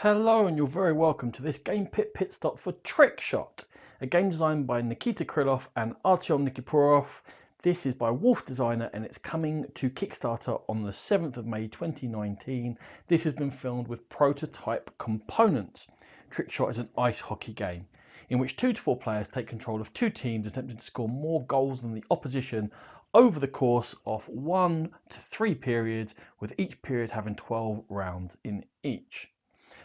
Hello and you're very welcome to this Game Pit Stop for Trick Shot, a game designed by Nikita Krylov and Artyom Nichipurov. This is by Wolff Designa and it's coming to Kickstarter on the 7th of May 2019. This has been filmed with prototype components. Trick Shot is an ice hockey game in which 2 to 4 players take control of 2 teams attempting to score more goals than the opposition over the course of 1 to 3 periods, with each period having 12 rounds in each.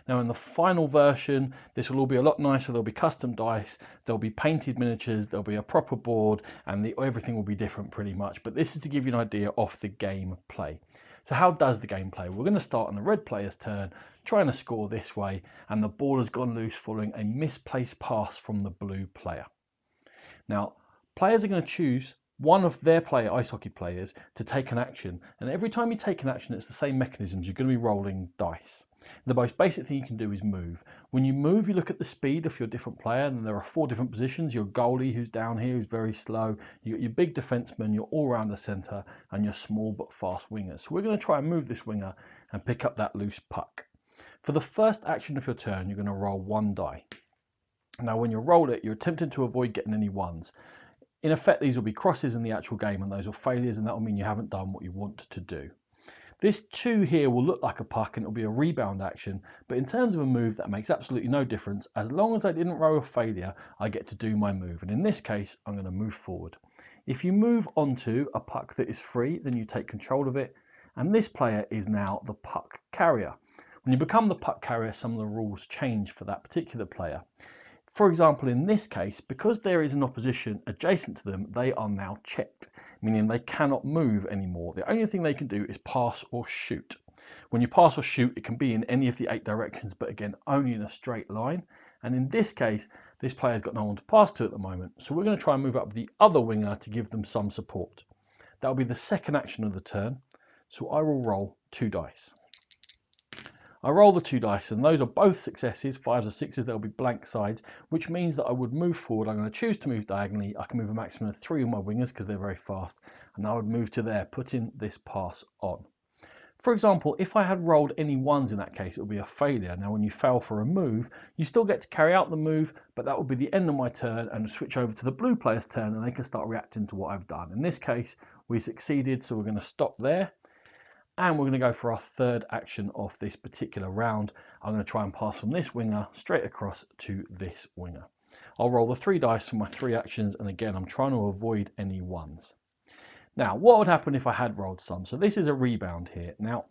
Now in the final version, this will all be a lot nicer. There'll be custom dice, there'll be painted miniatures, there'll be a proper board, and everything will be different pretty much. But this is to give you an idea of the gameplay. So how does the game play? We're going to start on the red player's turn, trying to score this way, and the ball has gone loose following a misplaced pass from the blue player. Now, players are going to choose one of their ice hockey players to take an action, and every time you take an action it's the same mechanisms. You're going to be rolling dice. The most basic thing you can do is move. When you move, you look at the speed of your different player, and there are 4 different positions. Your goalie, who's down here, who's very slow. You got your big defenseman, your all-rounder centre, and your small but fast wingers. So we're going to try and move this winger and pick up that loose puck. For the first action of your turn, you're going to roll 1 die. Now when you roll it, you're attempting to avoid getting any ones. In effect, these will be crosses in the actual game, and those are failures, and that will mean you haven't done what you want to do. This 2 here will look like a puck and it'll be a rebound action, but in terms of a move, that makes absolutely no difference. As long as I didn't roll a failure, I get to do my move, and in this case, I'm going to move forward. If you move onto a puck that is free, then you take control of it, and this player is now the puck carrier. When you become the puck carrier, some of the rules change for that particular player. For example, in this case, because there is an opposition adjacent to them, they are now checked, meaning they cannot move anymore. The only thing they can do is pass or shoot. When you pass or shoot, it can be in any of the 8 directions, but again, only in a straight line. And in this case, this player's got no one to pass to at the moment. So we're going to try and move up the other winger to give them some support. That will be the second action of the turn. So I will roll 2 dice. I roll the 2 dice, and those are both successes, 5s or 6s. There'll be blank sides, which means that I would move forward. I'm going to choose to move diagonally. I can move a maximum of 3 of my wingers because they're very fast, and I would move to there, putting this pass on. For example, if I had rolled any 1s in that case, it would be a failure. Now, when you fail for a move, you still get to carry out the move, but that would be the end of my turn, and switch over to the blue player's turn, and they can start reacting to what I've done. In this case, we succeeded, so we're going to stop there. And we're going to go for our third action of this particular round. I'm going to try and pass from this winger straight across to this winger. I'll roll the 3 dice for my 3 actions, and again, I'm trying to avoid any 1s. Now, what would happen if I had rolled some? So this is a rebound here. Now,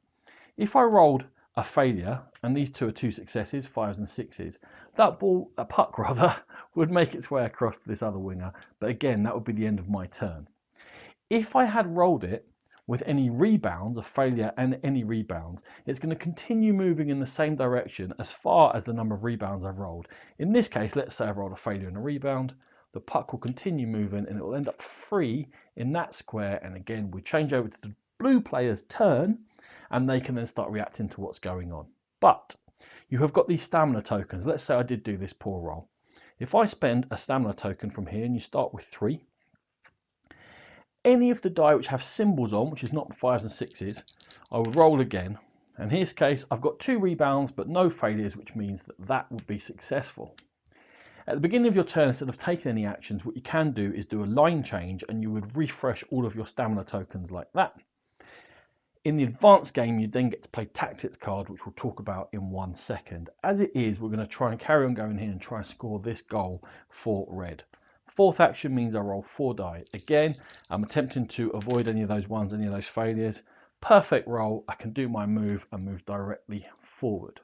if I rolled a failure, and these 2 are 2 successes, 5s and 6s, that ball, a puck rather, would make its way across to this other winger. But again, that would be the end of my turn. If I had rolled it with any rebounds, a failure and any rebounds, it's going to continue moving in the same direction as far as the number of rebounds I've rolled. In this case, let's say I've rolled a failure and a rebound, the puck will continue moving and it will end up free in that square. And again, we change over to the blue player's turn and they can then start reacting to what's going on. But you have got these stamina tokens. Let's say I did do this poor roll. If I spend a stamina token from here, and you start with 3, any of the die which have symbols on, which is not 5s and 6s, I would roll again. And in this case, I've got 2 rebounds, but no failures, which means that that would be successful. At the beginning of your turn, instead of taking any actions, what you can do is do a line change, and you would refresh all of your stamina tokens like that. In the advanced game, you then get to play Tactics card, which we'll talk about in 1 second. As it is, we're going to try and carry on going here and try and score this goal for red. Fourth action means I roll 4 die. Again, I'm attempting to avoid any of those 1s, any of those failures. Perfect roll, I can do my move and move directly forward.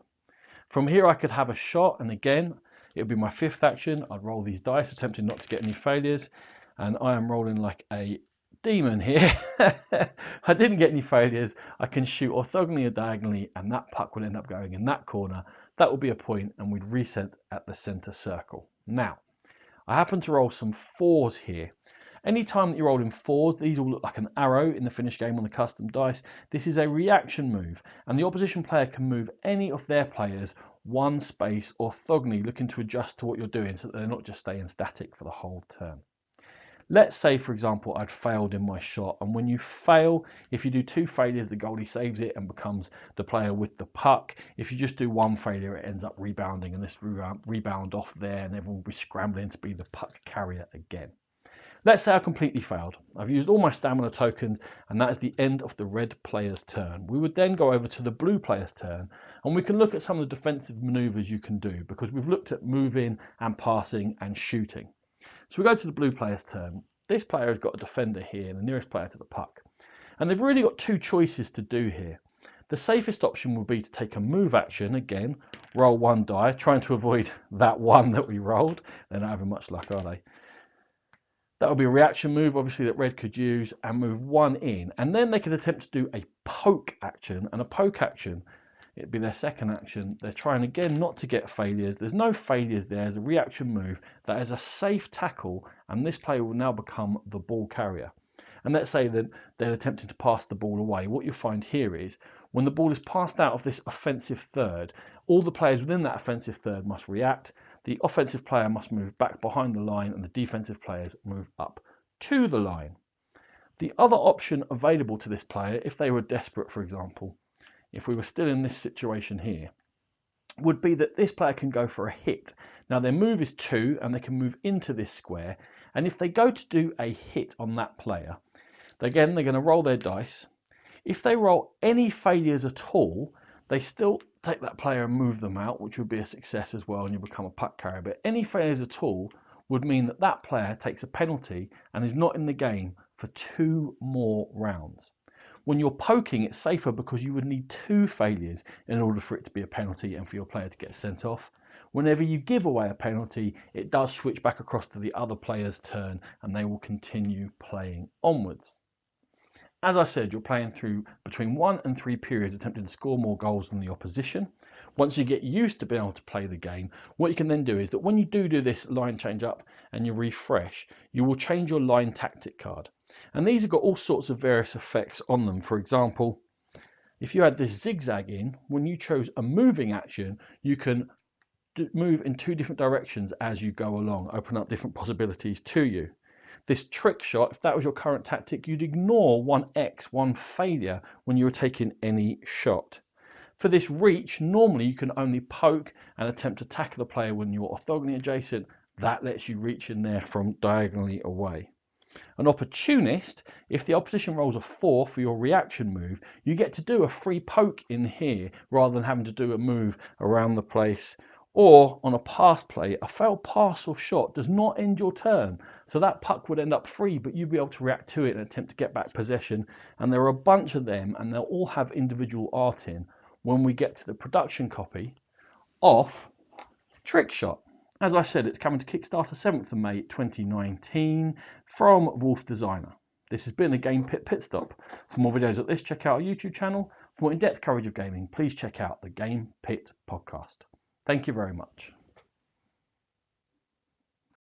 From here I could have a shot, and again, it would be my 5th action. I'd roll these dice, attempting not to get any failures, and I am rolling like a demon here. I didn't get any failures. I can shoot orthogonally or diagonally, and that puck will end up going in that corner. That will be a point, and we'd reset at the center circle. Now, I happen to roll some 4s here. Anytime that you roll in 4s, these will look like an arrow in the finished game on the custom dice. This is a reaction move, and the opposition player can move any of their players 1 space orthogonally, looking to adjust to what you're doing so that they're not just staying static for the whole turn. Let's say, for example, I'd failed in my shot, and when you fail, if you do 2 failures, the goalie saves it and becomes the player with the puck. If you just do 1 failure, it ends up rebounding, and this rebound off there, and everyone will be scrambling to be the puck carrier again. Let's say I completely failed. I've used all my stamina tokens, and that is the end of the red player's turn. We would then go over to the blue player's turn, and we can look at some of the defensive maneuvers you can do, because we've looked at moving and passing and shooting. So we go to the blue player's turn. This player has got a defender here, the nearest player to the puck. And they've really got 2 choices to do here. The safest option would be to take a move action, again, roll 1 die, trying to avoid that 1 that we rolled. They're not having much luck, are they? That would be a reaction move, obviously, that red could use, and move 1 in. And then they could attempt to do a poke action, and a poke action, it'd be their second action. They're trying again not to get failures. There's no failures there. There's a reaction move that is a safe tackle, and this player will now become the ball carrier. And let's say that they're attempting to pass the ball away. What you'll find here is when the ball is passed out of this offensive third, all the players within that offensive third must react. The offensive player must move back behind the line, and the defensive players move up to the line. The other option available to this player, if they were desperate, for example, if we were still in this situation here, would be that this player can go for a hit. Now their move is 2, and they can move into this square, and if they go to do a hit on that player, again they're going to roll their dice. If they roll any failures at all, they still take that player and move them out, which would be a success as well, and you become a puck carrier. But any failures at all would mean that that player takes a penalty and is not in the game for 2 more rounds. When you're poking, it's safer because you would need 2 failures in order for it to be a penalty and for your player to get sent off. Whenever you give away a penalty, it does switch back across to the other player's turn, and they will continue playing onwards. As I said, you're playing through between 1 and 3 periods, attempting to score more goals than the opposition. Once you get used to being able to play the game, what you can then do is that when you do this line change up and you refresh, you will change your line tactic card. And these have got all sorts of various effects on them. For example, if you had this zigzag in, when you chose a moving action, you can move in 2 different directions as you go along, open up different possibilities to you. This trick shot, if that was your current tactic, you'd ignore 1x, 1 failure, when you were taking any shot. For this reach, normally you can only poke and attempt to tackle the player when you're orthogonally adjacent. That lets you reach in there from diagonally away. An opportunist, if the opposition rolls a 4 for your reaction move, you get to do a free poke in here rather than having to do a move around the place. Or on a pass play, a failed pass or shot does not end your turn. So that puck would end up free, but you'd be able to react to it and attempt to get back possession. And there are a bunch of them, and they'll all have individual art in when we get to the production copy of Trick Shot. As I said, it's coming to Kickstarter 7th of May 2019 from Wolff Designa. This has been a Game Pit Stop. For more videos like this, check out our YouTube channel. For more in-depth coverage of gaming, please check out the Game Pit podcast. Thank you very much.